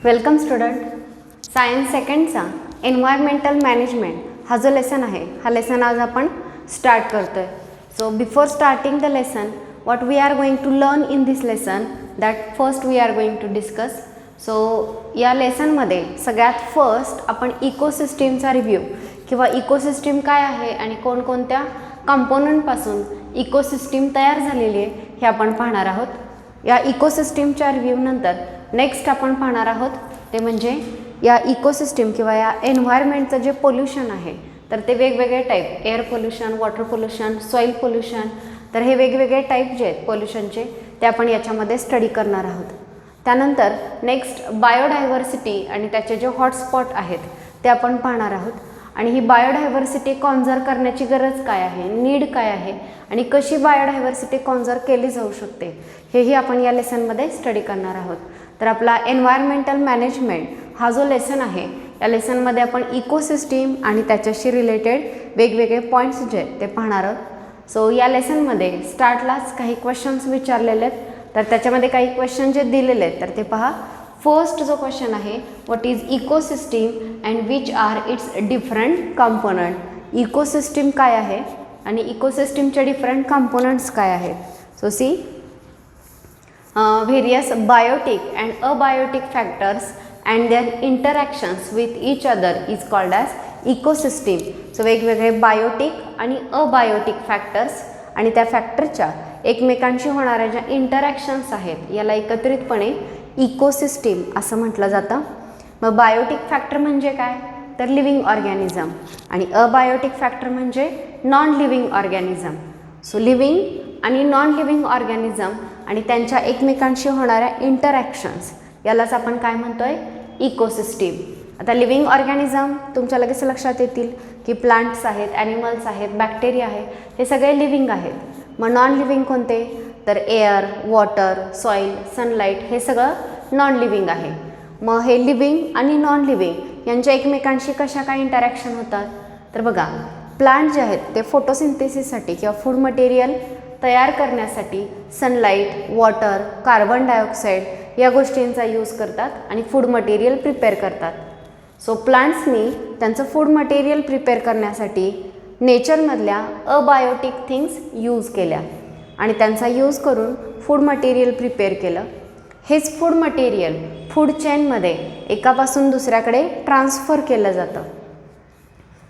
Welcome student. Science सेकंडचा environmental management हा जो लेसन आहे हा लेसन आज आपण स्टार्ट करतो आहे. So before starting the lesson what we are going to learn in this lesson that first we are going to discuss. So या लेसनमध्ये सगळ्यात फर्स्ट आपण इकोसिस्टीमचा रिव्ह्यू किंवा इकोसिस्टीम काय आहे आणि कोणकोणत्या कंपोनंटपासून इकोसिस्टीम तयार झालेली आहे हे आपण पाहणार आहोत. या इकोसिस्टीमच्या रिव्ह्यूनंतर नेक्स्ट आपण पाहणार आहोत ते म्हणजे या इकोसिस्टीम किंवा या एन्व्हायरमेंटचं जे पोल्युशन आहे तर ते वेगवेगळे type, air pollution, water pollution, soil pollution, तर हे वेगवेगळे टाईप जे आहेत पोल्युशनचे ते आपण याच्यामध्ये स्टडी करणार आहोत. त्यानंतर नेक्स्ट बायोडायव्हर्सिटी आणि त्याचे जे हॉटस्पॉट आहेत ते आपण पाहणार आहोत. आणि ही बायोडायव्हर्सिटी कॉन्झर्व करण्याची गरज काय आहे, नीड काय आहे आणि कशी बायोडायव्हर्सिटी कॉन्झर्व केली जाऊ शकते हेही आपण या लेसनमध्ये स्टडी करणार आहोत. तर आपला एन्व्हायरमेंटल मॅनेजमेंट हा जो लेसन आहे या लेसनमध्ये आपण इकोसिस्टीम आणि त्याच्याशी रिलेटेड वेगवेगळे पॉईंट्स जे आहेत ते पाहणार आहोत. सो या लेसनमध्ये स्टार्टलाच काही क्वेश्चन्स विचारलेले आहेत तर त्याच्यामध्ये काही क्वेश्चन जे दिलेले आहेत तर ते पहा. फर्स्ट जो क्वेश्चन आहे, what is ecosystem and which are its different component. Ecosystem काय आहे आणि इकोसिस्टीमचे डिफरंट कंपोनंट्स काय आहेत. So see various biotic and abiotic factors and their interactions with each other is called as ecosystem. So वेगवेगळे biotic आणि abiotic factors आणि त्या फॅक्टरच्या एकमेकांशी होणाऱ्या ज्या इंटरॅक्शन्स आहेत याला एकत्रितपणे इकोसिस्टीम असं म्हटलं जातं. मग बायोटिक फॅक्टर म्हणजे काय तर लिव्हिंग ऑर्गॅनिझम आणि अबायोटिक फॅक्टर म्हणजे non living organism. So living आणि नॉन लिव्हिंग ऑर्गॅनिझम आणि त्यांच्या एकमेकांशी होणाऱ्या इंटरॅक्शन्स यालाच आपण काय म्हणतोय, इकोसिस्टीम. आता लिव्हिंग ऑर्गॅनिझम तुमच्या लगेच लक्षात येतील की प्लांट्स आहेत, ॲनिमल्स आहेत, बॅक्टेरिया आहे, हे सगळे लिव्हिंग आहेत. मग नॉन लिव्हिंग कोणते तर एअर, वॉटर, सॉईल, सनलाईट हे सगळं नॉन लिव्हिंग आहे. मग हे लिव्हिंग आणि नॉन लिव्हिंग यांच्या एकमेकांशी कशा काय इंटरॅक्शन होतात तर बघा, प्लांट जे आहेत ते फोटोसिंथेसिससाठी किंवा फूड मटेरियल तयार करण्यासाठी सनलाईट, वॉटर, कार्बन डायऑक्साईड या गोष्टींचा यूज करतात आणि फूड मटेरियल प्रिपेअर करतात. सो प्लांट्सनी त्यांचं फूड मटेरियल प्रिपेअर करण्यासाठी नेचरमधल्या अबायोटिक थिंग्स यूज केल्या आणि त्यांचा यूज करून फूड मटेरियल प्रिपेअर केलं. हेच फूड मटेरियल फूड चेनमध्ये एकापासून दुसऱ्याकडे ट्रान्सफर केलं जातं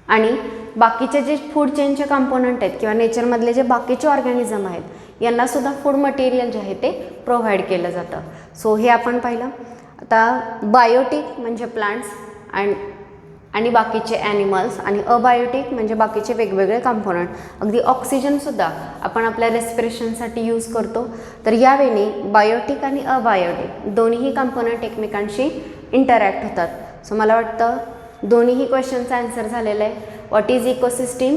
आणि बाकीचे जे फूड चेनचे कंपोनंट आहेत किंवा नेचरमधले जे बाकीचे ऑर्गॅनिझम आहेत यांनासुद्धा फूड मटेरियल जे आहे ते प्रोव्हाइड केलं जातं. सो हे आपण पाहिलं. आता बायोटिक म्हणजे प्लांट्स आणि बाकीचे ॲनिमल्स आणि अबायोटिक म्हणजे बाकीचे वेगवेगळे कंपोनंट. अगदी ऑक्सिजनसुद्धा आपण आपल्या रेस्पिरेशनसाठी यूज करतो. तर यावेळी बायोटिक आणि अबायोटिक दोन्हीही कंपोनंट एकमेकांशी इंटरॅक्ट होतात. सो मला वाटतं दोन्हीही क्वेश्चनचा आन्सर झालेला आहे. What is ecosystem.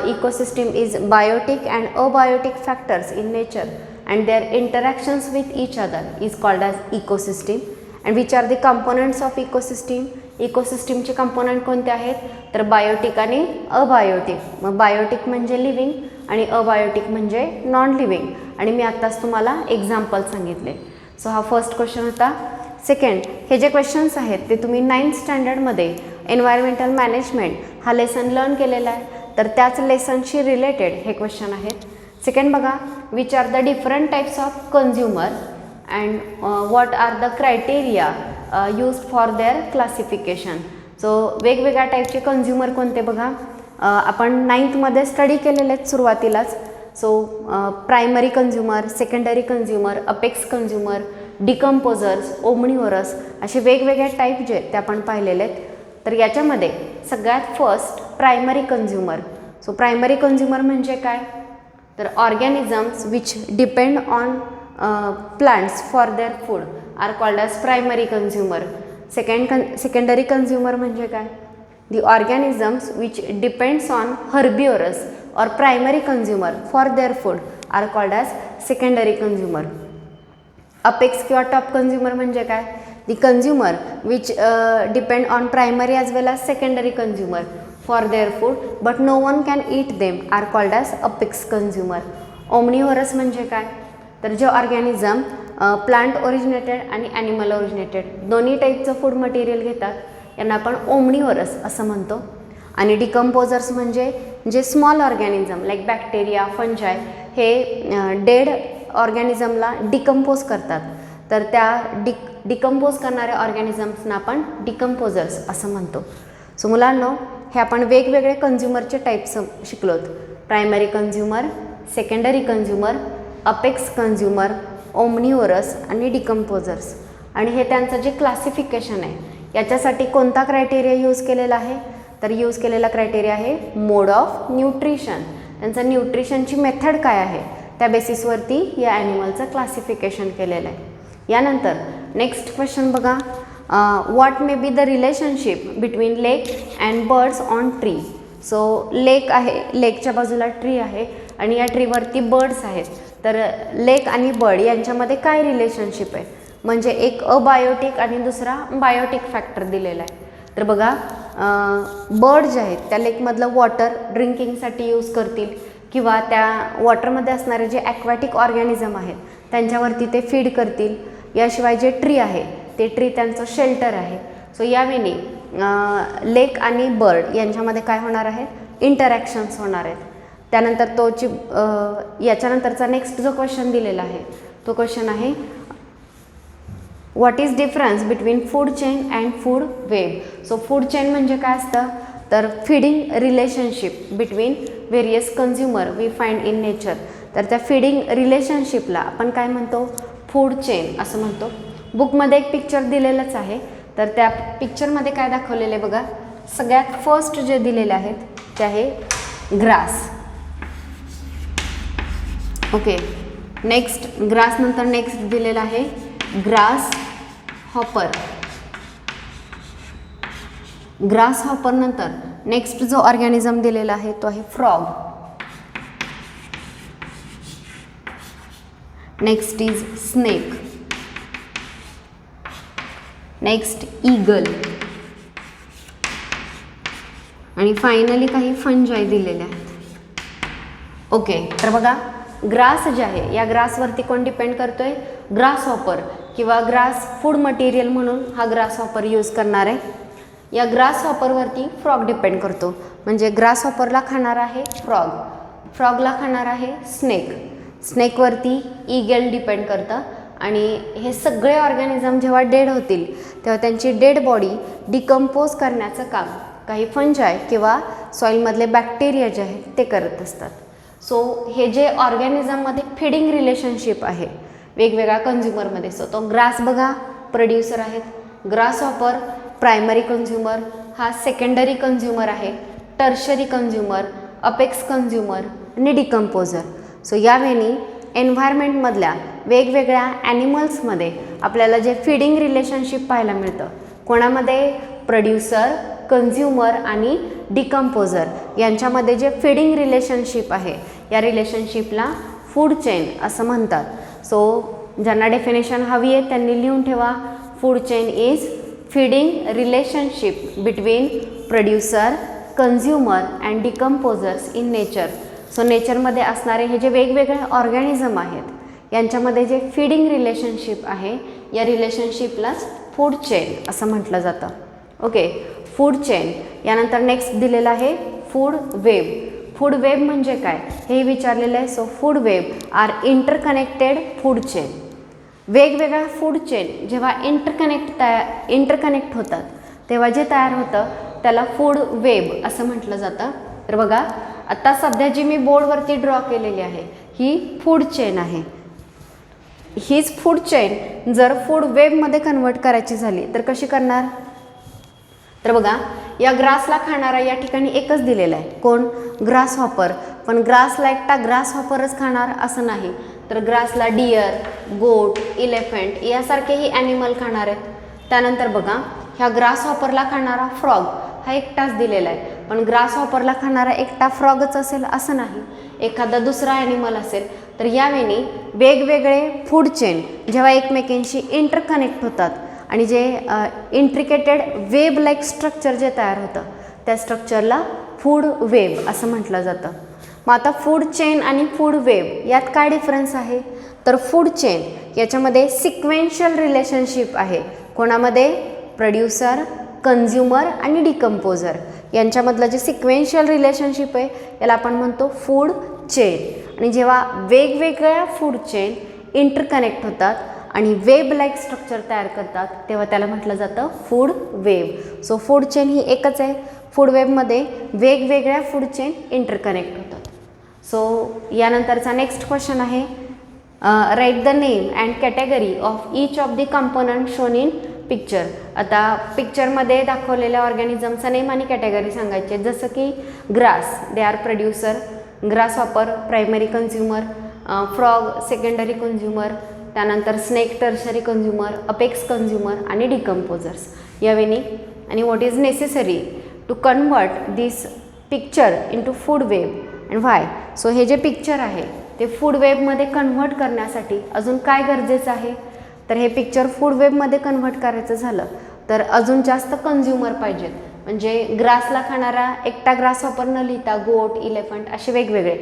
Ecosystem is biotic and abiotic factors in nature and their interactions with each other is called as ecosystem. And which are the components of ecosystem. इकोसिस्टीमचे component कोणते आहेत तर Biotique आणि abiotic. मग Biotique म्हणजे living आणि abiotic म्हणजे non living आणि मी आत्ताच तुम्हाला एक्झाम्पल सांगितले. सो हा फर्स्ट क्वेश्चन होता. सेकंड, हे जे क्वेश्चन्स आहेत ते तुम्ही 9th स्टँडर्डमध्ये एन्व्हायरमेंटल मॅनेजमेंट हा लेसन लर्न केलेला आहे तर त्याच लेसनशी रिलेटेड हे क्वेश्चन आहेत. सेकंड बघा, which are the different types of consumer and what are the criteria used for their classification. So वेगवेगळ्या टाईपचे कन्झ्युमर कोणते बघा, आपण 9thमध्ये स्टडी केलेले आहेत सुरुवातीलाच. So primary consumer, secondary consumer, apex consumer, decomposers, omnivorous असे वेगवेगळे टाईप जे आहेत ते आपण पाहिलेले आहेत. तर याच्यामध्ये सगळ्यात first primary consumer. So primary consumer म्हणजे काय तर organisms which depend on plants for their food are called as primary consumer. Secondary consumer म्हणजे काय, the organisms which depends on herbivorous or primary consumer for their food are called as secondary consumer. Apex किंवा top consumer म्हणजे काय, the consumer which depend on primary as well as secondary consumer for their food but no one can eat them are called as apex consumer. Omnivorous म्हणजे काय तर जे organism plant originated आणि animal originated दोन्ही टाईपचं food material घेतात, यांना आपण ओमनिवरस असं म्हणतो. आणि डिकम्पोजर्स म्हणजे जे स्मॉल ऑर्गॅनिझम लाईक बॅक्टेरिया, फंजाय हे डेड ऑर्गॅनिझमला डिकम्पोज करतात, तर त्या डिकम्पोज करणाऱ्या ऑर्गॅनिझम्सना आपण डिकम्पोजर्स असं म्हणतो. सो मुलांनो, हे आपण वेगवेगळे कन्झ्युमरचे टाईप्स शिकलोत. Primary consumer, secondary consumer, apex consumer, omnivorous आणि डिकम्पोजर्स. आणि हे त्यांचं जे क्लासिफिकेशन आहे याच्यासाठी कोणता क्रायटेरिया यूज केलेला आहे, तर यूज केलेला क्रायटेरिया आहे मोड ऑफ न्यूट्रिशन. त्यांचं न्यूट्रिशनची मेथड काय आहे त्या बेसिसवरती या ॲनिमलचं क्लासिफिकेशन केलेलं आहे. यानंतर नेक्स्ट क्वेश्चन बघा, what may be the relationship between lake and birds on tree. So lake आहे, लेकच्या बाजूला ट्री आहे आणि या ट्रीवरती बर्ड्स आहेत, तर लेक आणि बर्ड यांच्यामध्ये काय रिलेशनशिप आहे, म्हणजे एक अबायोटिक आणि दुसरा बायोटिक फॅक्टर दिलेला आहे. तर बघा, बर्ड जे आहेत त्या लेकमधलं वॉटर ड्रिंकिंगसाठी यूज करतील किंवा त्या वॉटरमध्ये असणारे जे ॲक्वॅटिक ऑर्गॅनिझम आहेत त्यांच्यावरती ते फीड करतील. याशिवाय जे ट्री आहे ते ट्री त्यांचं शेल्टर आहे. सो यावेळी लेक आणि बर्ड यांच्यामध्ये काय होणार आहे, इंटरॅक्शन्स होणार आहेत. त्यानंतर याच्यानंतरचा नेक्स्ट जो क्वेश्चन दिलेला आहे तो क्वेश्चन आहे, what is difference between food chain and food web. So food chain म्हणजे काय असतं, तर feeding relationship between various consumer we find in nature. तर त्या फीडिंग रिलेशनशिपला आपण काय म्हणतो, फूड चेन असं म्हणतो. बुकमध्ये एक पिक्चर दिलेलंच आहे, तर त्या पिक्चरमध्ये काय दाखवलेलं आहे बघा, सगळ्यात फर्स्ट जे दिलेले आहेत ते आहे ग्रास. ओके, नेक्स्ट ग्रास नंतर नेक्स्ट दिलेला आहे ग्रास हॉपर. ग्रास हॉपर नंतर नेक्स्ट जो ऑर्गॅनिझम दिलेला आहे तो आहे frog. Next is snake. Next eagle. आणि फायनली काही फंजाई दिलेले आहेत. ओके, तर बघा, ग्रास जे आहे या ग्रासवरती कोण डिपेंड करतोय, ग्रास हॉपर किंवा ग्रास फूड मटेरियल म्हणून हा ग्रास हॉपर यूज करणार आहे. या ग्रास हॉपरवरती फ्रॉग डिपेंड करतो, म्हणजे ग्रास हॉपरला खाणार आहे फ्रॉग, फ्रॉगला खाणार आहे स्नेक, स्नेकवरती ईगल डिपेंड करतं. आणि हे सगळे ऑर्गॅनिझम जेव्हा डेड होतील तेव्हा त्यांची डेड बॉडी डिकम्पोज करण्याचं काम काही फंजाय किंवा सॉईलमधले बॅक्टेरिया जे आहेत ते करत असतात. सो हे जे ऑर्गॅनिझममध्ये फीडिंग रिलेशनशिप आहे वेगवेगळ्या कन्झ्युमरमध्ये, सो तो ग्रास बघा प्रोड्युसर आहेत, ग्रास हॉपर प्रायमरी कन्झ्युमर, हा सेकंडरी कन्झ्युमर आहे, टर्शरी कन्झ्युमर, अपेक्स कन्झ्युमर आणि डिकम्पोजर. सो यावेळी एन्व्हायरमेंटमधल्या वेगवेगळ्या ॲनिमल्समध्ये आपल्याला जे फीडिंग रिलेशनशिप पाहायला मिळतं, कोणामध्ये, प्रोड्युसर, कन्झ्युमर आणि डिकम्पोजर यांच्यामध्ये जे फीडिंग रिलेशनशिप आहे या रिलेशनशिपला फूड चेन असं म्हणतात. सो ज्यांना डेफिनेशन हवी आहे त्यांनी लिहून ठेवा, food chain is feeding relationship between producer, consumer and decomposers in nature. So नेचरमध्ये असणारे हे जे वेगवेगळे ऑर्गॅनिझम आहेत यांच्यामध्ये जे फीडिंग रिलेशनशिप आहे या रिलेशनशिपलाच फूड चेन असं म्हटलं जातं. Okay, food chain. यानंतर नेक्स्ट दिलेलं आहे फूड वेब. फूड वेब म्हणजे काय हे विचारलेलं आहे. So food web are interconnected food chain. वेगवेगळ्या फूड चेन जेव्हा इंटरकनेक्ट होतात तेव्हा जे तयार होतं त्याला फूड वेब असं म्हटलं जातं. तर बघा, आता सध्या जी मी बोर्डवरती ड्रॉ केलेली आहे ही फूड चेन आहे. हीच फूड चेन जर फूड वेबमध्ये कन्वर्ट करायची झाली तर कशी करणार, तर बघा, या ग्रासला खाणारा या ठिकाणी एकच दिलेला आहे, कोण, ग्रास हॉपर. पण ग्रासला एकटा ग्रास हॉपरच खाणार असं नाही, तर ग्रासला डिअर, गोट, इलेफंट यासारखेही ॲनिमल खाणार आहेत. त्यानंतर बघा, ह्या ग्रास हॉपरला खाणारा फ्रॉग हा एकटाच दिलेला आहे, पण ग्रास हॉपरला खाणारा एकटा फ्रॉगच असेल असं नाही, एखादा दुसरा ॲनिमल असेल. तर यावेळी वेगवेगळे फूड चेन जेव्हा एकमेकांशी इंटरकनेक्ट होतात आणि जे इंट्रिकेटेड वेब लाईक स्ट्रक्चर जे तयार होतं त्या स्ट्रक्चरला फूड वेब असं म्हटलं जातं. मग आता फूड चेन आणि फूड वेब यात काय डिफरन्स आहे, तर फूड चेन याच्यामध्ये सिक्वेन्शियल रिलेशनशिप आहे. कोणामध्ये? प्रोड्युसर, कन्झ्युमर आणि डिकम्पोजर यांच्यामधलं जे सिक्वेन्शियल रिलेशनशिप आहे याला आपण म्हणतो फूड चेन. आणि जेव्हा वेगवेगळ्या फूड चेन इंटरकनेक्ट होतात आणि वेब लाईक स्ट्रक्चर तयार करतात तेव्हा त्याला म्हटलं जातं food web. So food chain ही एकच आहे. फूड वेबमध्ये वेगवेगळ्या फूड चेन इंटरकनेक्ट होतात. सो यानंतरचा नेक्स्ट क्वेश्चन आहे, write the name and category of each of the component shown in picture. आता पिक्चरमध्ये दाखवलेल्या ऑर्गॅनिझमचा नेम आणि कॅटेगरी सांगायचे, जसं की grass, they are producer, grasshopper primary consumer, frog secondary consumer, त्यानंतर snake tertiary consumer, apex consumer आणि डिकम्पोजर्स यावेळी. आणि what is necessary to convert this picture into food web and why. So हे जे पिक्चर आहे ते फूड वेबमध्ये कन्व्हर्ट करण्यासाठी अजून काय गरजेचं आहे, तर हे पिक्चर फूड वेबमध्ये कन्व्हर्ट करायचं झालं तर अजून जास्त कन्झ्युमर पाहिजेत. म्हणजे ग्रासला खाणारा एकटा ग्रासहॉपर न लिहिता गोट, इलेफंट असे वेगवेगळे,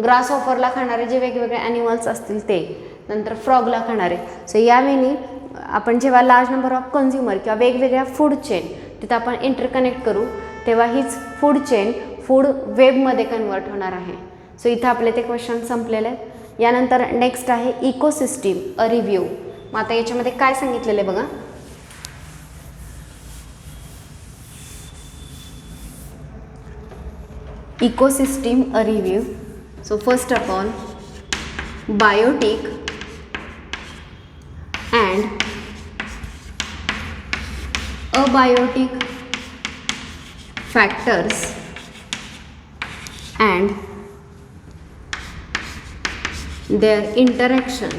ग्रासहॉपरला खाणारे जे वेगवेगळे ॲनिमल्स असतील ते, नंतर फ्रॉगला खाणारे. सो यावेळी आपण जेव्हा लार्ज नंबर ऑफ कन्झ्युमर किंवा वेगवेगळ्या फूड चेन तिथं आपण इंटरकनेक्ट करू तेव्हा हीच फूड चेन फूड वेबमध्ये कन्वर्ट होणार आहे. सो इथं आपले ते क्वेश्चन संपलेले आहेत. यानंतर नेक्स्ट आहे इकोसिस्टीम अ रिव्ह्यू. मग आता याच्यामध्ये काय सांगितलेलं आहे बघा, ecosystem a review. So first of all biotic and abiotic factors and their interaction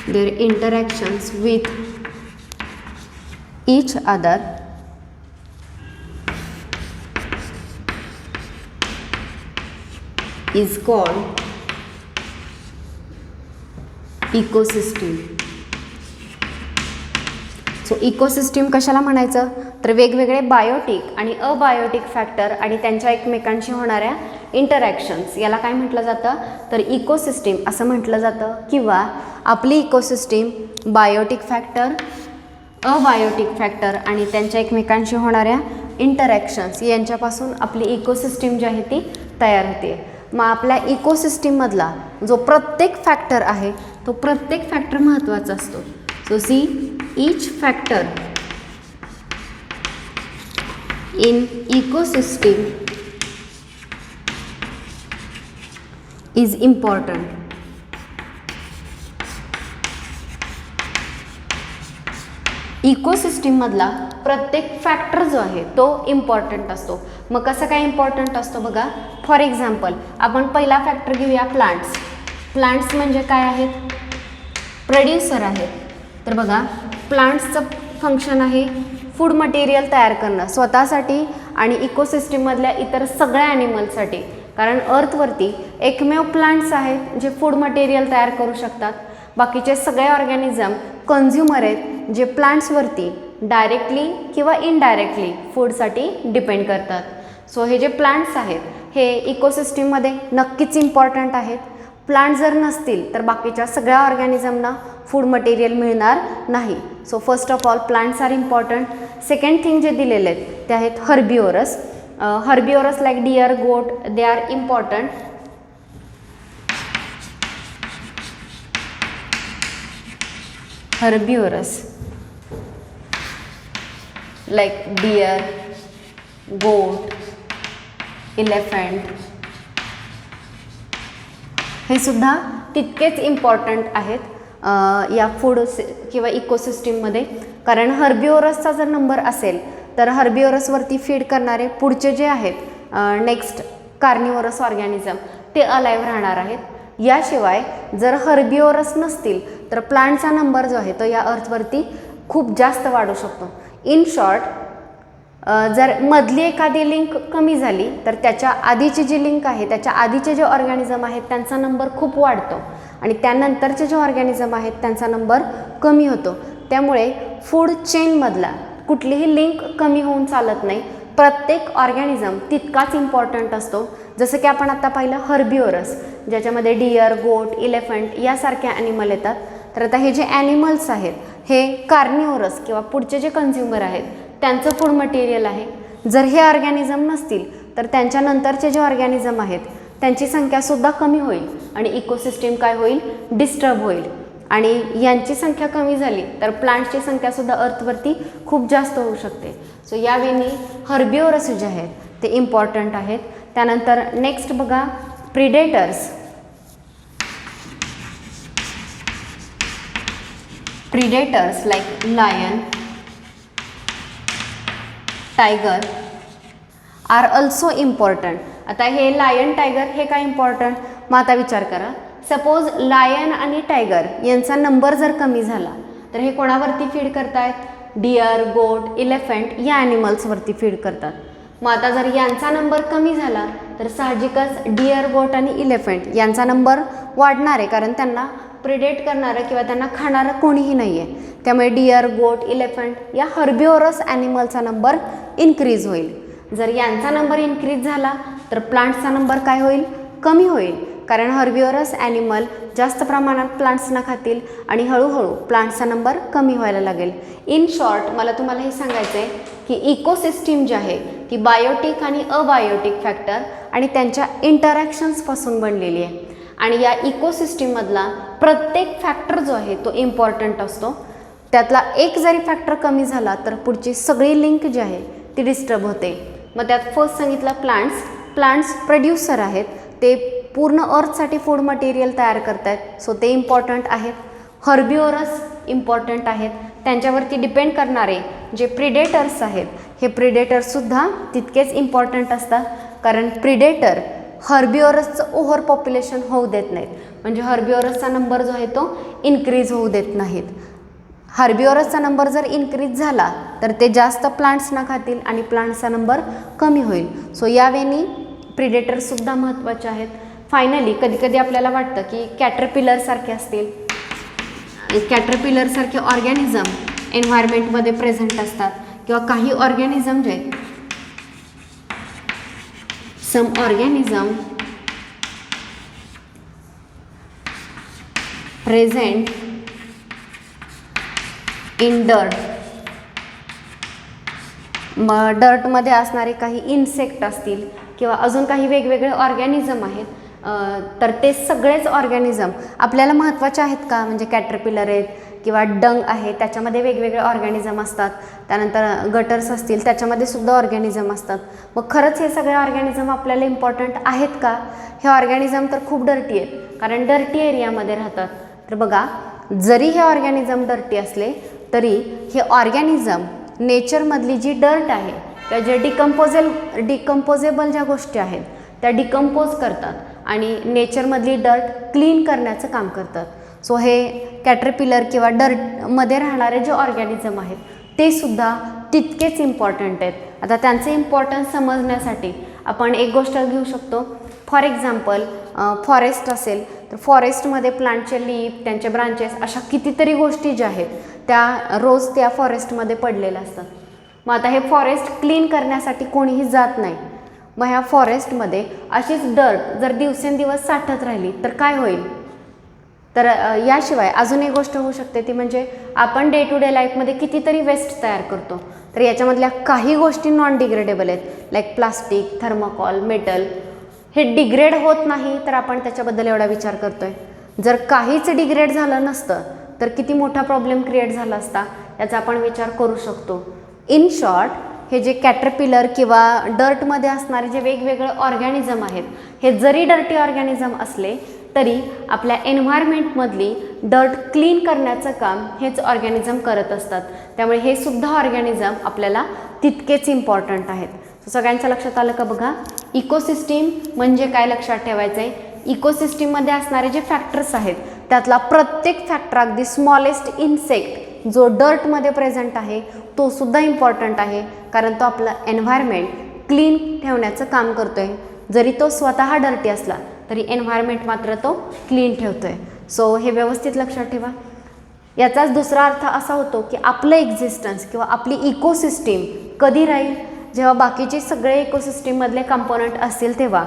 their interactions with each other is called ecosystem. So ecosystem कशाला म्हणायचं, तर वेगवेगळे बायोटिक आणि अबायोटिक फॅक्टर आणि त्यांच्या एकमेकांशी होणाऱ्या इंटरॅक्शन्स याला काय म्हटलं जातं, तर इकोसिस्टीम असं म्हटलं जातं. किंवा आपली ecosystem biotic factor, abiotic factor आणि त्यांच्या एकमेकांशी होणाऱ्या इंटरॅक्शन्स यांच्यापासून आपली इकोसिस्टीम जी आहे ती तयार होते. मग आपल्या इकोसिस्टीममधला जो प्रत्येक फॅक्टर आहे तो प्रत्येक फॅक्टर महत्त्वाचा असतो. So see each factor in ecosystem is important. इकोसिस्टीममधला प्रत्येक फॅक्टर जो आहे तो इम्पॉर्टंट असतो. मग कसं काय इम्पॉर्टंट असतो बघा, फॉर एक्झाम्पल आपण पहिला फॅक्टर घेऊया प्लांट्स. प्लांट्स म्हणजे काय आहेत, प्रोड्युसर आहेत. तर बघा प्लांट्सचं फंक्शन आहे फूड मटेरियल तयार करणं स्वतःसाठी आणि इकोसिस्टीममधल्या इतर सगळ्या ॲनिमल्ससाठी. कारण अर्थवरती एकमेव प्लांट्स आहेत जे फूड मटेरियल तयार करू शकतात. बाकीचे सगळे ऑर्गॅनिझम कन्झ्युमर आहेत जे प्लांट्सवरती डायरेक्टली किंवा इनडायरेक्टली फूडसाठी डिपेंड करतात. सो हे जे प्लांट्स आहेत हे इकोसिस्टीममध्ये नक्कीच इम्पॉर्टंट आहेत. प्लांट जर नसतील तर बाकीच्या सगळ्या ऑर्गॅनिझमना फूड मटेरियल मिळणार नाही. So first of all plants are important. Second thing जे दिलेले आहेत ते आहेत हर्बिओरस. हर्बिओरस like deer, goat, they are important. Herbivorous like deer, goat, elephant हे सुद्धा तितकेच इम्पॉर्टंट आहेत या फूड किंवा इकोसिस्टीममध्ये. कारण हर्बिओरसचा जर नंबर असेल तर हर्बिओरसवरती फीड करणारे पुढचे जे आहेत नेक्स्ट कार्निवोरस ऑर्गॅनिझम ते अलाइव्ह राहणार आहेत. याशिवाय जर हर्बिओरस नसतील तर प्लांटचा नंबर जो आहे तो या अर्थवरती खूप जास्त वाढू शकतो. इन शॉर्ट जर मधली एखादी लिंक कमी झाली तर त्याच्या आधीची जी लिंक आहे त्याच्या आधीचे जे ऑर्गॅनिझम आहेत त्यांचा नंबर खूप वाढतो आणि त्यानंतरचे जे ऑर्गॅनिझम आहेत त्यांचा नंबर कमी होतो. त्यामुळे फूड चेनमधला कुठलीही लिंक कमी होऊन चालत नाही. प्रत्येक ऑर्गॅनिझम तितकाच इम्पॉर्टंट असतो. जसं की आपण आता पाहिलं हर्बिओरस, ज्याच्यामध्ये डिअर, गोट, इलेफंट यासारखे ॲनिमल येतात. तर आता हे जे ॲनिमल्स आहेत हे कार्निओरस किंवा पुढचे जे कन्झ्युमर आहेत त्यांचं फूड मटेरियल आहे. जर हे ऑर्गॅनिझम नसतील तर त्यांच्यानंतरचे जे ऑर्गॅनिझम आहेत त्यांची संख्यासुद्धा कमी होईल आणि इकोसिस्टीम काय होईल, डिस्टर्ब होईल. आणि यांची संख्या कमी झाली तर प्लांट्सची संख्यासुद्धा अर्थवरती खूप जास्त होऊ शकते. सो यावेळी हर्बिओरस जे आहेत ते इम्पॉर्टंट आहेत. त्यानंतर नेक्स्ट बघा predators. Predators like lion, tiger are also important. आता हे लायन, टायगर हे काय इम्पॉर्टंट, मग आता विचार करा. सपोज लायन आणि टायगर यांचा नंबर जर कमी झाला तर हे कोणावरती फीड करतायत, डिअर, गोट, इलेफंट या ॲनिमल्सवरती फीड करतात. मग आता जर यांचा नंबर कमी झाला तर साहजिकच डिअर, गोट आणि इलेफंट यांचा नंबर वाढणार आहे, कारण त्यांना प्रिडेट करणारं किंवा त्यांना खाणारं कोणीही नाही आहे. त्यामुळे डिअर, गोट, इलेफंट या हर्बिओरस ॲनिमलचा नंबर इन्क्रीज होईल. जर यांचा नंबर इन्क्रीज झाला तर प्लांट्सचा नंबर काय होईल, कमी होईल, कारण हर्बिओरस ॲनिमल जास्त प्रमाणात प्लांट्सना खातील आणि हळूहळू प्लांट्सचा नंबर कमी व्हायला लागेल. इन शॉर्ट मला तुम्हाला हे सांगायचं आहे की इकोसिस्टीम जी आहे ती बायोटिक आणि अबायोटिक फॅक्टर आणि त्यांच्या इंटरॅक्शन्सपासून बनलेली आहे. आणि या इकोसिस्टीममधला प्रत्येक फॅक्टर जो आहे तो इम्पॉर्टंट असतो. त्यातला एक जरी फॅक्टर कमी झाला तर पुढची सगळी लिंक जी आहे ती डिस्टर्ब होते. मग त्यात फर्स्ट सांगितलं प्लांट्स प्रोड्युसर आहेत, ते पूर्ण अर्थसाठी फूड मटेरियल तयार करत आहेत. सो ते इम्पॉर्टंट आहेत. हर्बिओरस इम्पॉर्टंट आहेत. त्यांच्यावरती डिपेंड करणारे जे प्रिडेटर्स आहेत हे प्रिडेटर्ससुद्धा तितकेच इम्पॉर्टंट असतात, कारण प्रिडेटर हर्बिओरसचं ओव्हर पॉप्युलेशन होऊ देत नाहीत, म्हणजे हर्बिओरसचा नंबर जो आहे तो इन्क्रीज होऊ देत नाहीत. हर्बिओरसचा नंबर जर इन्क्रीज झाला तर ते जास्त प्लांट्सना खातील आणि प्लांट्सचा नंबर कमी होईल. सो यावेळी प्रिडेटर्ससुद्धा महत्त्वाचे आहेत. फायनली कधीकधी आपल्याला वाटतं की कॅटरपिलरसारखे असतील, कॅटरपिलरसारखे ऑर्गॅनिझम एन्व्हायरमेंटमध्ये प्रेझेंट असतात किंवा काही ऑर्गॅनिझम जे सम ऑर्गॅनिझम प्रेझेंट इन डर्ट. मग डर्टमध्ये असणारे काही इन्सेक्ट असतील किंवा अजून काही वेगवेगळे ऑर्गॅनिझम आहेत, तर ते सगळेच ऑर्गॅनिझम आपल्याला महत्त्वाचे आहेत का, म्हणजे कॅटरपिलर आहेत किंवा डंग आहे त्याच्यामध्ये वेगवेगळे ऑर्गॅनिझम असतात. त्यानंतर गटर्स असतील त्याच्यामध्ये सुद्धा ऑर्गॅनिझम असतात. मग खरंच हे सगळे ऑर्गॅनिझम आपल्याला इम्पॉर्टंट आहेत का. हे ऑर्गॅनिझम तर खूप डर्टी आहेत, कारण डर्टी एरियामध्ये राहतात. तर बघा, जरी हे ऑर्गॅनिझम डर्टी असले तरी हे ऑर्गॅनिझम नेचरमधली जी डर्ट आहे त्या जे डिकम्पोजेबल ज्या गोष्टी आहेत त्या डिकम्पोज करतात आणि नेचरमधली डर्ट क्लीन करण्याचं काम करतात. सो हे कॅटरपिलर किंवा डर्टमध्ये राहणारे जे ऑर्गॅनिझम आहेत ते सुद्धा तितकेच इम्पॉर्टंट आहेत. आता त्यांचे इम्पॉर्टन्स समजण्यासाठी आपण एक गोष्ट घेऊ शकतो. फॉर एक्झाम्पल फॉरेस्ट असेल तर फॉरेस्टमध्ये प्लांटचे लीफ, त्यांचे ब्रांचेस अशा कितीतरी गोष्टी ज्या आहेत त्या रोज त्या फॉरेस्टमध्ये पडलेल्या असतात. मग आता हे फॉरेस्ट क्लीन करण्यासाठी कोणीही जात नाही. मग ह्या फॉरेस्टमध्ये अशीच डर्ट जर दिवसेंदिवस साठत राहिली तर काय होईल. तर याशिवाय अजून एक गोष्ट होऊ शकते ती म्हणजे आपण डे टू डे लाईफमध्ये कितीतरी वेस्ट तयार करतो. तर याच्यामधल्या काही गोष्टी नॉन डिग्रेडेबल आहेत, लाईक प्लास्टिक, थर्माकॉल, मेटल. हे डिग्रेड होत नाही तर आपण त्याच्याबद्दल एवढा विचार करतोय. जर काहीच डिग्रेड झालं नसतं तर किती मोठा प्रॉब्लेम क्रिएट झाला असता याचा आपण विचार करू शकतो. इन शॉर्ट, हे जे कॅटरपिलर किंवा डर्टमध्ये असणारे जे वेगवेगळे ऑर्गॅनिझम आहेत हे जरी डर्टी ऑर्गॅनिझम असले तरी आपल्या एन्व्हायरमेंटमधली डर्ट क्लीन करण्याचं काम हेच ऑर्गॅनिझम करत असतात. त्यामुळे हे सुद्धा ऑर्गॅनिझम आपल्याला तितकेच इम्पॉर्टंट आहेत. सगळ्यांच्या लक्षात आलं का बघा. इकोसिस्टीम म्हणजे काय लक्षात ठेवायचं आहे. इकोसिस्टीममध्ये असणारे जे फॅक्टर्स आहेत त्यातला प्रत्येक फॅक्टर, अगदी स्मॉलेस्ट इन्सेक्ट जो डर्टमध्ये प्रेझेंट आहे तो सुद्धा इम्पॉर्टंट आहे, कारण तो आपला एन्व्हायरमेंट क्लीन ठेवण्याचं काम करतो आहे. जरी तो स्वतः डर्टी असला तरी एन्व्हायरमेंट मात्र तो क्लीन ठेवतो आहे. सो हे व्यवस्थित लक्षात ठेवा. याचाच दुसरा अर्थ असा होतो की आपलं एक्झिस्टन्स किंवा आपली इकोसिस्टीम कधी राहील, जेव्हा बाकीचे सगळे इकोसिस्टीममधले कंपोनंट असतील तेव्हा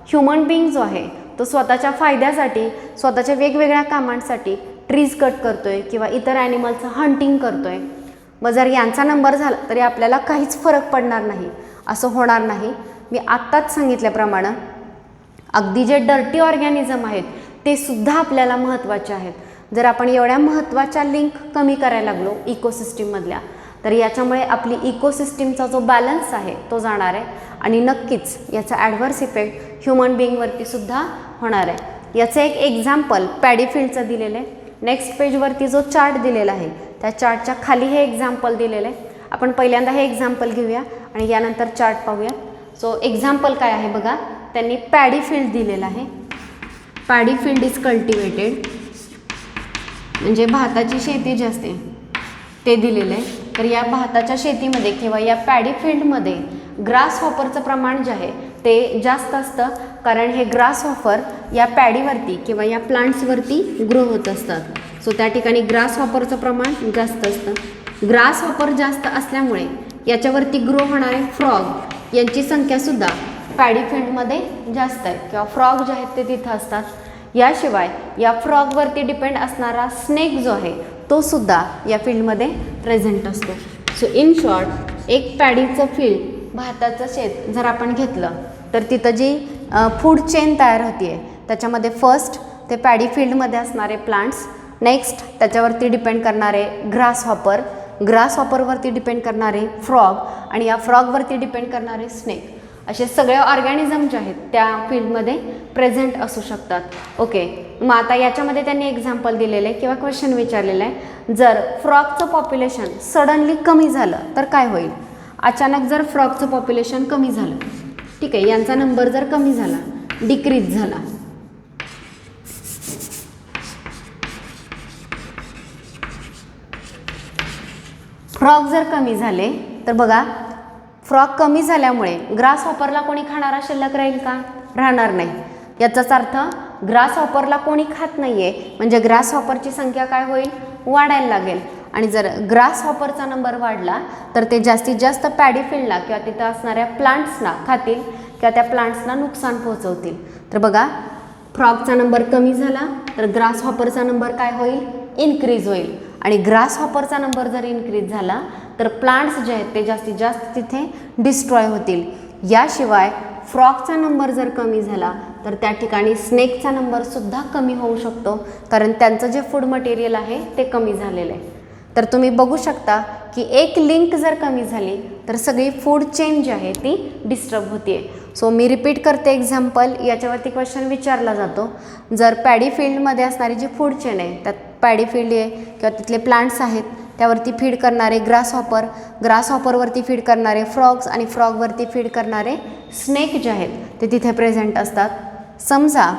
ह्युमन बिईंग जो आहे तो स्वतःच्या फायद्यासाठी, स्वतःच्या वेगवेगळ्या कामांसाठी ट्रीज कट करतोय किंवा इतर ॲनिमलचं हंटिंग करतोय. मग जर यांचा नंबर झाला तरी आपल्याला काहीच फरक पडणार नाही, असं होणार नाही. मी आत्ताच सांगितल्याप्रमाणे अगदी जे डर्टी ऑर्गॅनिझम आहेत ते सुद्धा आपल्याला महत्त्वाचे आहेत. जर आपण एवढ्या महत्त्वाच्या लिंक कमी करायला लागलो इकोसिस्टीममधल्या तर याच्यामुळे आपली इकोसिस्टीमचा जो बॅलन्स आहे तो जाणार आहे आणि नक्कीच याचा ॲडव्हर्स इफेक्ट ह्युमन बिईंगवरती सुद्धा होणार आहे. याचं एक एक्झाम्पल पॅडी फील्डचं दिलेलं आहे. नेक्स्ट पेजवरती जो चार्ट दिलेला आहे त्या चार्टच्या खाली हे एक्झाम्पल दिलेलं आहे. आपण पहिल्यांदा हे एक्झाम्पल घेऊया आणि यानंतर चार्ट पाहूया. सो एक्झाम्पल काय आहे बघा, त्यांनी पॅडी फील्ड दिलेलं आहे. पॅडी फील्ड इज कल्टिवेटेड म्हणजे भाताची शेती जी असते ते दिलेलं आहे. तर या भाताच्या शेतीमध्ये किंवा या पॅडी फील्डमध्ये ग्रास हॉपरचं प्रमाण जे आहे ते जास्त असतं, कारण हे ग्रास हॉपर या पॅडीवरती किंवा या प्लांट्सवरती ग्रो होत असतात. सो त्या ठिकाणी ग्रास हॉपरचं प्रमाण जास्त असतं. ग्रास हॉपर जास्त असल्यामुळे याच्यावरती ग्रो होणारे फ्रॉग यांची संख्यासुद्धा पॅडी फील्डमध्ये जास्त आहे किंवा फ्रॉग जे आहेत ते तिथं असतात. याशिवाय या फ्रॉगवरती डिपेंड असणारा स्नेक जो आहे तो सुद्धा या फील्डमध्ये प्रेझेंट असतो. सो इन शॉर्ट एक पॅडीचं फील्ड, भाताचं शेत जर आपण घेतलं तर तिथं जी फूड चेन तयार होती आहे त्याच्यामध्ये फर्स्ट ते पॅडी फील्डमध्ये असणारे प्लांट्स, नेक्स्ट त्याच्यावरती डिपेंड करणारे ग्रास हॉपर, ग्रास हॉपरवरती डिपेंड करणारे फ्रॉग आणि या फ्रॉगवरती डिपेंड करणारे स्नेक, असे सगळे ऑर्गॅनिझम जे आहेत त्या फील्डमध्ये प्रेझेंट असू शकतात. ओके, मग आता याच्यामध्ये त्यांनी एक्झाम्पल दिलेलं आहे किंवा क्वेश्चन विचारलेलं आहे, जर फ्रॉगचं पॉप्युलेशन सडनली कमी झालं तर काय होईल. अचानक जर फ्रॉगचं पॉप्युलेशन कमी झालं, ठीक आहे, यांचा नंबर जर कमी झाला, डिक्रीज झाला, फ्रॉग जर कमी झाले तर बघा फ्रॉग कमी झाल्यामुळे ग्रास हॉपरला कोणी खाणारा शिल्लक राहील का, राहणार नाही. याचाच अर्थ ग्रास हॉपरला कोणी खात नाही आहे म्हणजे ग्रास हॉपरची संख्या काय होईल, वाढायला लागेल. आणि जर ग्रास हॉपरचा नंबर वाढला तर ते जास्तीत जास्त पॅडी फील्डला किंवा तिथं असणाऱ्या प्लांट्सना खातील किंवा त्या प्लांट्सना नुकसान पोहोचवतील. तर बघा फ्रॉगचा नंबर कमी झाला तर ग्रास हॉपरचा नंबर काय होईल, इन्क्रीज होईल. आणि ग्रास हॉपरचा नंबर जर इन्क्रीज झाला तर प्लांट्स जे आहेत ते जास्तीत जास्त तिथे डिस्ट्रॉय होतील. याशिवाय फ्रॉगचा नंबर जर कमी झाला तर त्या ठिकाणी स्नेकचा नंबरसुद्धा कमी होऊ शकतो, कारण त्यांचं जे फूड मटेरियल आहे ते कमी झालेलं आहे. तर तुम्ही बघू शकता की एक लिंक जर कमी झाली तर सगळी फूड चेन जी आहे ती डिस्टर्ब होते. सो मी रिपीट करते एक्झाम्पल, याच्यावरती क्वेश्चन विचारला जातो, जर पॅडी फील्डमध्ये असणारी जी फूड चेन आहे त्यात पॅडी फील्ड आहे किंवा तिथले प्लांट्स आहेत त्यावरती फीड करणारे ग्रास हॉपर, ग्रास हॉपरवरती फीड करणारे फ्रॉग्स आणि फ्रॉगवरती फीड करणारे स्नेक जे आहेत ते तिथे प्रेझेंट असतात. समजा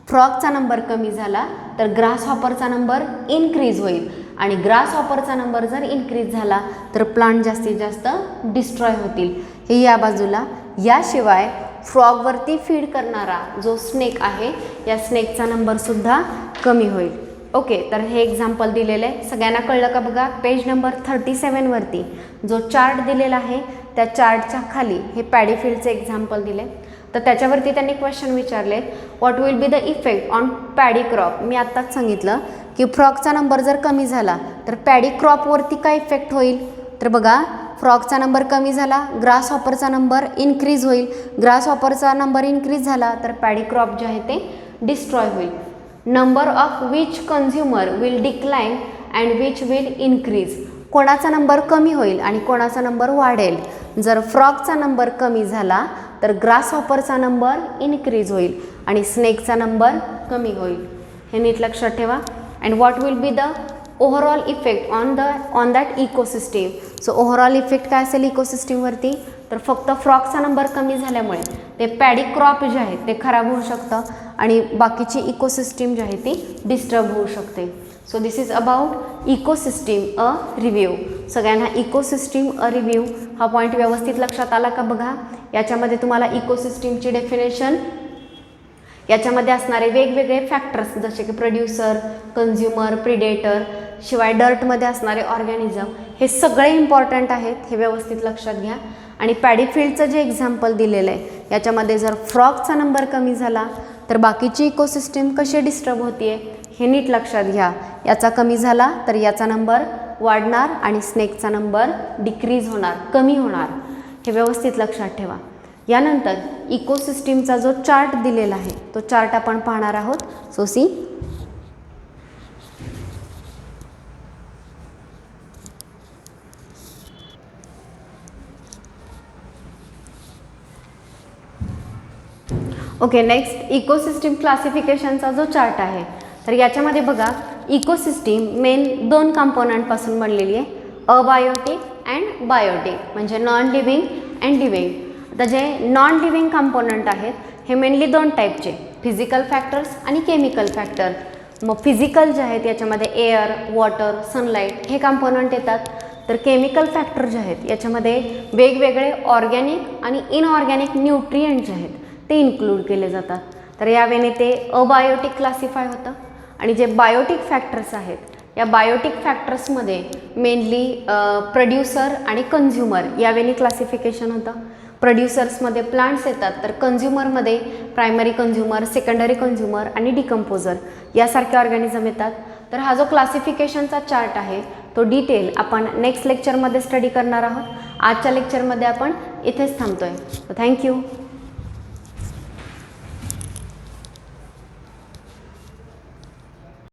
फ्रॉगचा नंबर कमी झाला तर ग्रास हॉपरचा नंबर इन्क्रीज होईल आणि ग्रास हॉपरचा नंबर जर इन्क्रीज झाला तर प्लांट जास्तीत जास्त डिस्ट्रॉय होतील. हे या बाजूला. याशिवाय फ्रॉगवरती फीड करणारा जो स्नेक आहे या स्नेकचा नंबरसुद्धा कमी होईल. ओके, तर हे एक्झाम्पल दिलेलं आहे, सगळ्यांना कळलं का बघा. पेज नंबर 37वरती जो चार्ट दिलेला आहे त्या चार्टच्या खाली हे पॅडी फील्डचे एक्झाम्पल दिले, तर त्याच्यावरती त्यांनी क्वेश्चन विचारले, what will be the effect on paddy crop. मी आत्ताच सांगितलं की फ्रॉगचा नंबर जर कमी झाला तर पॅडी क्रॉपवरती काय इफेक्ट होईल. तर बघा फ्रॉगचा नंबर कमी झाला, ग्रास हॉपरचा नंबर इन्क्रीज होईल, ग्रास हॉपरचा नंबर इन्क्रीज झाला तर पॅडी क्रॉप जे आहे ते डिस्ट्रॉय होईल. Number of which consumer will decline and which will increase. कोणाचा नंबर कमी होईल आणि कोणाचा नंबर वाढेल. जर फ्रॉगचा नंबर कमी झाला तर ग्रास हॉपरचा नंबर इन्क्रीज होईल आणि स्नेकचा नंबर कमी होईल. हे नीट लक्षात ठेवा. And what will be the overall effect on that ecosystem. So overall effect काय असेल इकोसिस्टीमवरती, तर फक्त फ्रॉगचा नंबर कमी झाल्यामुळे ते पॅडी क्रॉप जे आहे ते खराब होऊ शकतं आणि बाकीची इकोसिस्टीम जी आहे ती डिस्टर्ब होऊ शकते. So this is about ecosystem a review. सगळ्यांना इकोसिस्टीम अ रिव्ह्यू हा पॉईंट व्यवस्थित लक्षात आला का बघा. याच्यामध्ये तुम्हाला इकोसिस्टीमची डेफिनेशन, याच्यामध्ये असणारे वेगवेगळे फॅक्टर्स जसे की प्रोड्युसर, कन्झ्युमर, प्रिडेटर, शिवाय डर्टमध्ये असणारे ऑर्गॅनिझम, हे सगळे इम्पॉर्टंट आहेत, हे व्यवस्थित लक्षात घ्या. आणि पॅडी फील्डचं जे एक्झाम्पल दिलेलं आहे याच्यामध्ये जर फ्रॉगचा नंबर कमी झाला तर बाकीची इकोसिस्टीम कशी डिस्टर्ब होते हे नीट लक्षात घ्या. याचा कमी झाला तर याचा नंबर वाढणार आणि स्नेकचा नंबर डिक्रीज होणार, कमी होणार. हे व्यवस्थित लक्षात ठेवा. यानंतर इकोसिस्टीमचा जो चार्ट दिलेला आहे तो चार्ट आपण पाहणार आहोत. So see, okay. Next ecosystem क्लासिफिकेशनचा जो चार्ट आहे तर याच्यामध्ये बघा इकोसिस्टीम मेन 2 कंपोनंटपासून बनलेली आहे, अबायोटिक अँड बायोटिक, म्हणजे नॉन लिव्हिंग अँड लिव्हिंग. आता जे नॉन लिव्हिंग कंपोनंट आहेत हे मेनली 2 टाईपचे, फिजिकल फॅक्टर्स आणि केमिकल फॅक्टर. मग फिजिकल जे आहेत याच्यामध्ये एअर, वॉटर, सनलाईट हे कंपोनंट येतात. तर केमिकल फॅक्टर जे आहेत याच्यामध्ये वेगवेगळे ऑर्गॅनिक आणि इनऑर्गॅनिक न्यूट्रिएंट जे आहेत ते इन्क्लूड केले जातात. तर यावेळी ते अबायोटिक क्लासिफाय होतं. आणि जे बायोटिक फॅक्टर्स आहेत या बायोटिक फॅक्टर्समध्ये मेनली प्रोड्युसर आणि कंझ्युमर यावेळी क्लासिफिकेशन होतं. प्रोड्युसर्समध्ये प्लांट्स येतात, तर कंझ्युमरमध्ये प्रायमरी कंझ्युमर, सेकंडरी कंझ्युमर आणि डिकम्पोजर यासारखे ऑर्गॅनिझम येतात. तर हा जो क्लासिफिकेशनचा चार्ट आहे तो डिटेल आपण नेक्स्ट लेक्चरमध्ये स्टडी करणार आहोत. आजच्या लेक्चरमध्ये आपण इथेच थांबतोय. थँक्यू.